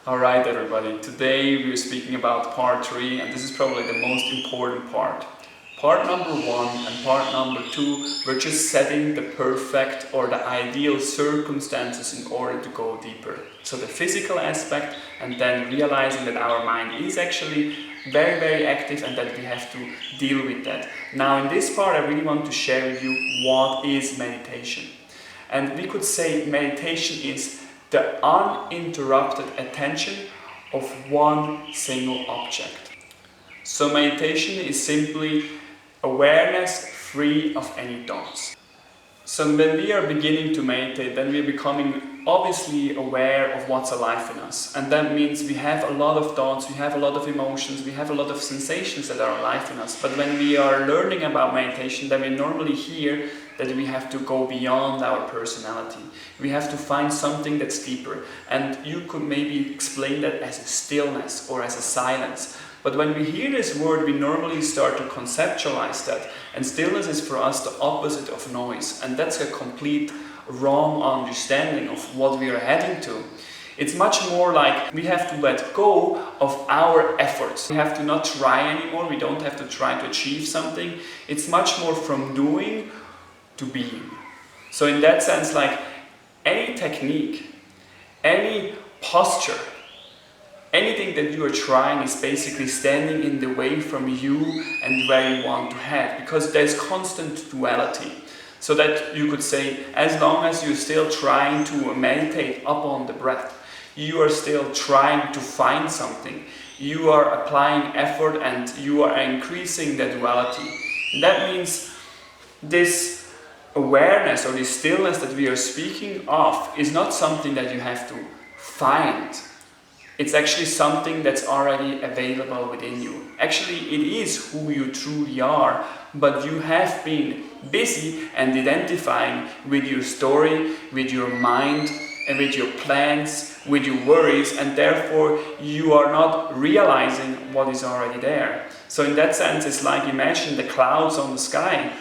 Alright everybody, today we're speaking about part 3 and this is probably the most important part. Part number 1 and part number 2 we're just setting the perfect or the ideal circumstances in order to go deeper. So the physical aspect and then realizing that our mind is actually very active and that we have to deal with that. Now in this part I really want to share with you what is meditation. And we could say meditation is the uninterrupted attention of one single object. So meditation is simply awareness free of any thoughts. So when we are beginning to meditate, then we are becoming obviously aware of what's alive in us. And that means we have a lot of thoughts, we have a lot of emotions, we have a lot of sensations that are alive in us. But when we are learning about meditation, then we normally hear that we have to go beyond our personality. We have to find something that's deeper. And you could maybe explain that as a stillness or as a silence. But when we hear this word, we normally start to conceptualize that. And stillness is for us the opposite of noise. And that's a complete wrong understanding of what we are heading to. It's much more like we have to let go of our efforts. We have to not try anymore. We don't have to try to achieve something. It's much more from doing to being. So in that sense, like any technique, any posture, anything that you are trying is basically standing in the way from you and where you want to head, because there's constant duality. So that you could say, as long as you're still trying to meditate upon the breath, you are still trying to find something, you are applying effort and you are increasing the duality. And that means this awareness or this stillness that we are speaking of is not something that you have to find. It's actually something that's already available within you. Actually, it is who you truly are, but you have been busy and identifying with your story, with your mind, and with your plans, with your worries, and therefore you are not realizing what is already there. So in that sense, it's like imagine the clouds on the sky.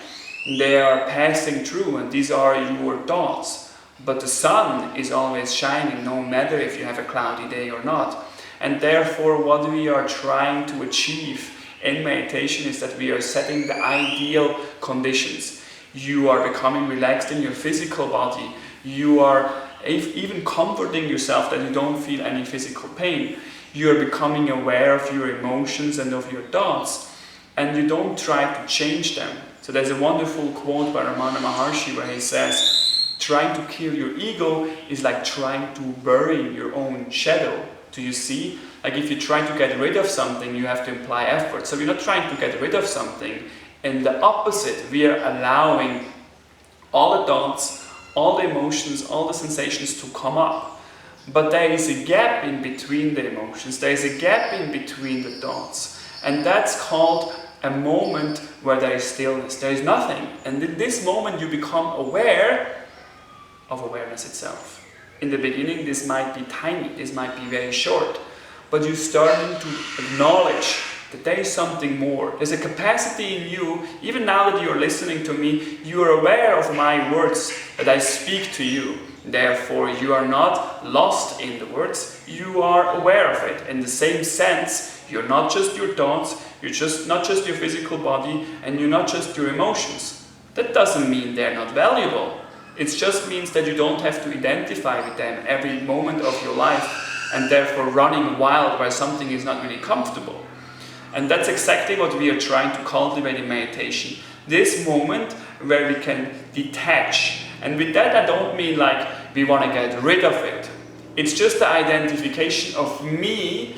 They are passing through, and these are your thoughts. But the sun is always shining, no matter if you have a cloudy day or not. And therefore, what we are trying to achieve in meditation is that we are setting the ideal conditions. You are becoming relaxed in your physical body. You are even comforting yourself that you don't feel any physical pain. You are becoming aware of your emotions and of your thoughts. And you don't try to change them. So there's a wonderful quote by Ramana Maharshi where he says, trying to kill your ego is like trying to bury your own shadow. Do you see? Like if you try to get rid of something, you have to apply effort. So we're not trying to get rid of something. In the opposite, we are allowing all the thoughts, all the emotions, all the sensations to come up. But there is a gap in between the emotions. There is a gap in between the thoughts. And that's called a moment where there is stillness. There is nothing. And in this moment you become aware of awareness itself. In the beginning this might be tiny, this might be very short, but you're starting to acknowledge that there is something more. There's a capacity in you, even now that you're listening to me, you are aware of my words, that I speak to you. Therefore you are not lost in the words, you are aware of it. In the same sense, you're not just your thoughts, you're just not just your physical body, and you're not just your emotions. That doesn't mean they're not valuable. It just means that you don't have to identify with them every moment of your life and therefore running wild where something is not really comfortable. And that's exactly what we are trying to cultivate in meditation. This moment where we can detach. And with that I don't mean like we want to get rid of it. It's just the identification of me,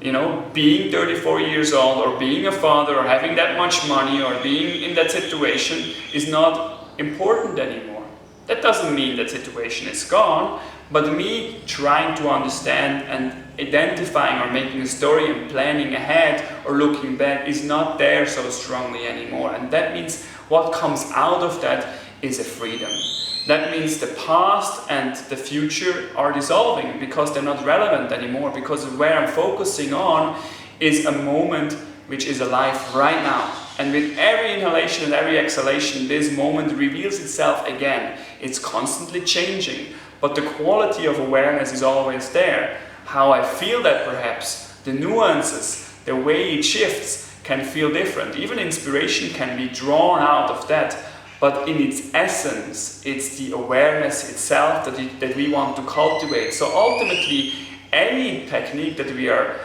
being 34 years old or being a father or having that much money or being in that situation is not important anymore. That doesn't mean that situation is gone, but me trying to understand and identifying or making a story and planning ahead or looking back is not there so strongly anymore. And that means what comes out of that is a freedom. That means the past and the future are dissolving because they're not relevant anymore, because where I'm focusing on is a moment which is alive right now. And with every inhalation and every exhalation, this moment reveals itself again. It's constantly changing, but the quality of awareness is always there. how I feel that perhaps, the nuances, the way it shifts can feel different. Even inspiration can be drawn out of that, but in its essence, it's the awareness itself that we want to cultivate. So ultimately, any technique that we are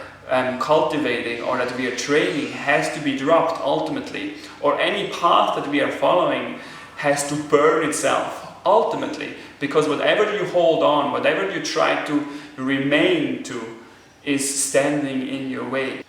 cultivating or that we are training has to be dropped ultimately, or any path that we are following has to burn itself ultimately, because whatever you hold on, whatever you try to remain to, is standing in your way.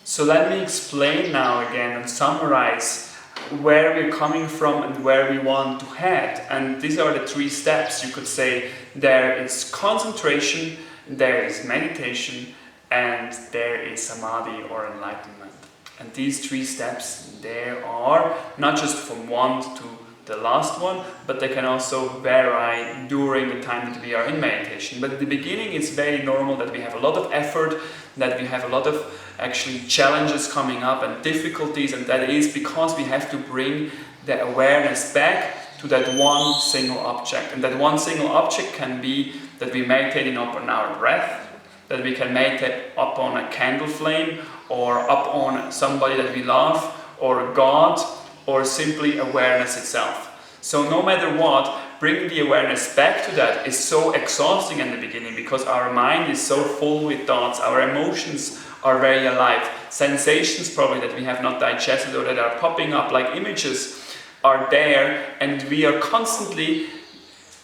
So let me explain now again and summarize where we're coming from and where we want to head. And these are the 3 steps, you could say. There is concentration, there is meditation, and there is samadhi or enlightenment. And these 3 steps, they are not just from one to the last one, but they can also vary during the time that we are in meditation. But at the beginning, it's very normal that we have a lot of effort, that we have a lot of actually challenges coming up and difficulties, and that is because we have to bring the awareness back to that one single object. And that one single object can be that we're meditating upon our breath, that we can meditate upon a candle flame, or up on somebody that we love, or God, or simply awareness itself. So no matter what, bringing the awareness back to that is so exhausting in the beginning, because our mind is so full with thoughts, our emotions are very alive, sensations probably that we have not digested or that are popping up like images are there, and we are constantly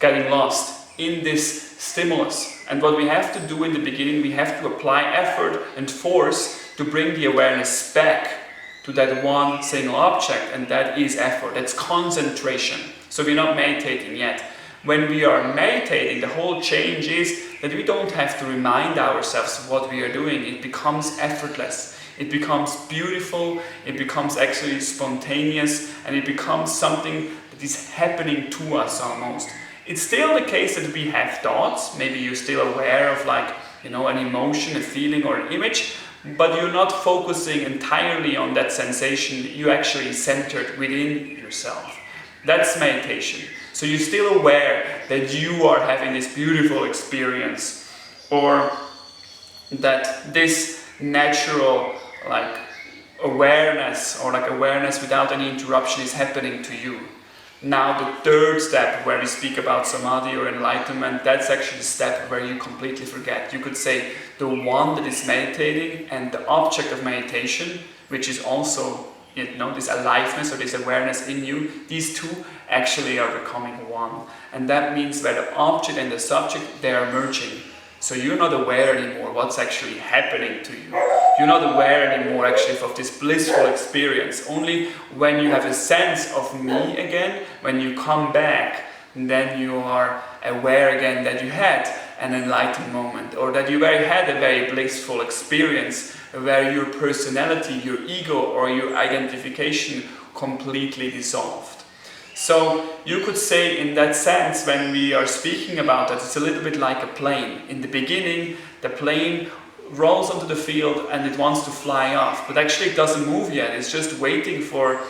getting lost in this stimulus. And what we have to do in the beginning, we have to apply effort and force to bring the awareness back to that one single object, and that is effort, that's concentration. So we're not meditating yet. When we are meditating, the whole change is that we don't have to remind ourselves of what we are doing. It becomes effortless, it becomes beautiful, it becomes actually spontaneous, and it becomes something that is happening to us almost. It's still the case that we have thoughts, maybe you're still aware of an emotion, a feeling or an image, but you're not focusing entirely on that sensation, you're actually centered within yourself. That's meditation. So you're still aware that you are having this beautiful experience, or that this natural awareness, or awareness without any interruption, is happening to you. Now the 3rd step, where we speak about samadhi or enlightenment, that's actually the step where you completely forget. You could say the one that is meditating and the object of meditation, which is also this aliveness or this awareness in you, these 2 actually are becoming one. And that means where the object and the subject, they are merging. So you're not aware anymore what's actually happening to you. You're not aware anymore actually of this blissful experience. Only when you have a sense of me again, when you come back, then you are aware again that you had an enlightened moment, or that you had a very blissful experience where your personality, your ego, or your identification completely dissolved. So you could say, in that sense, when we are speaking about that, it's a little bit like a plane. In the beginning, the plane rolls onto the field and it wants to fly off, but actually it doesn't move yet. It's just waiting for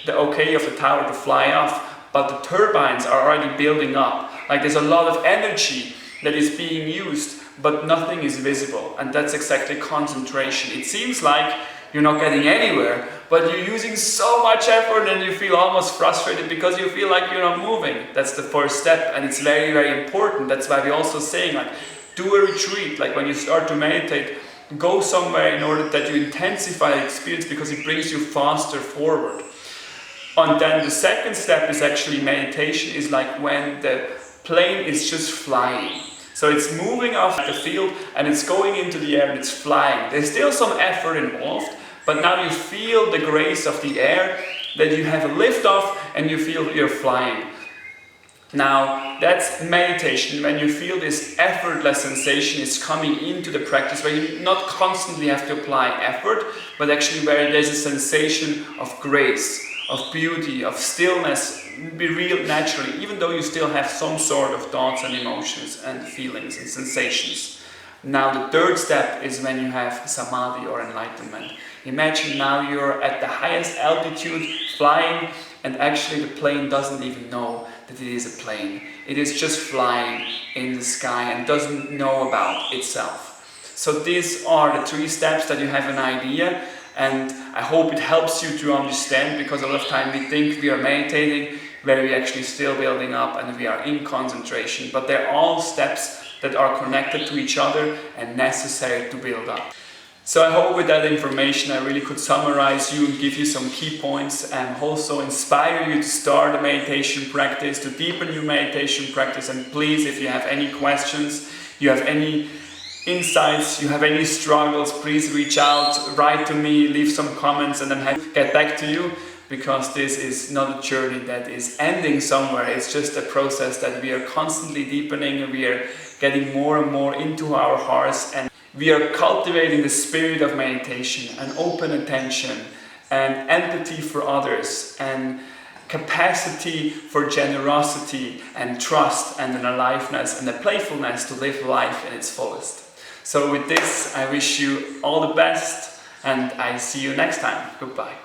the okay of the tower to fly off, but the turbines are already building up. There's a lot of energy that is being used, but nothing is visible, and that's exactly concentration. It seems like you're not getting anywhere, but you're using so much effort and you feel almost frustrated because you feel like you're not moving. That's the 1st step, and it's very, very important. That's why we're also saying, do a retreat. When you start to meditate, go somewhere in order that you intensify the experience, because it brings you faster forward. And then the 2nd step is actually meditation, is when the plane is just flying. So it's moving off the field and it's going into the air and it's flying. There's still some effort involved, but now you feel the grace of the air, that you have a lift off and you feel you're flying. Now that's meditation, when you feel this effortless sensation is coming into the practice, where you not constantly have to apply effort, but actually where there's a sensation of grace, of beauty, of stillness, be real naturally, even though you still have some sort of thoughts and emotions and feelings and sensations. Now the 3rd step is when you have samadhi or enlightenment. Imagine now you're at the highest altitude flying, and actually the plane doesn't even know that it is a plane. It is just flying in the sky and doesn't know about itself. So these are the 3 steps that you have an idea, and I hope it helps you to understand, because a lot of time we think we are meditating where we actually still building up and we are in concentration, but they're all steps that are connected to each other and necessary to build up. So I hope with that information I really could summarize you and give you some key points, and also inspire you to start a meditation practice, to deepen your meditation practice. And please, if you have any questions, you have any insights, you have any struggles, please reach out, write to me, leave some comments, and then get back to you, because this is not a journey that is ending somewhere. It's just a process that we are constantly deepening, and we are getting more and more into our hearts, and we are cultivating the spirit of meditation and open attention and empathy for others and capacity for generosity and trust and an aliveness and a playfulness to live life in its fullest. So with this, I wish you all the best, and I see you next time. Goodbye.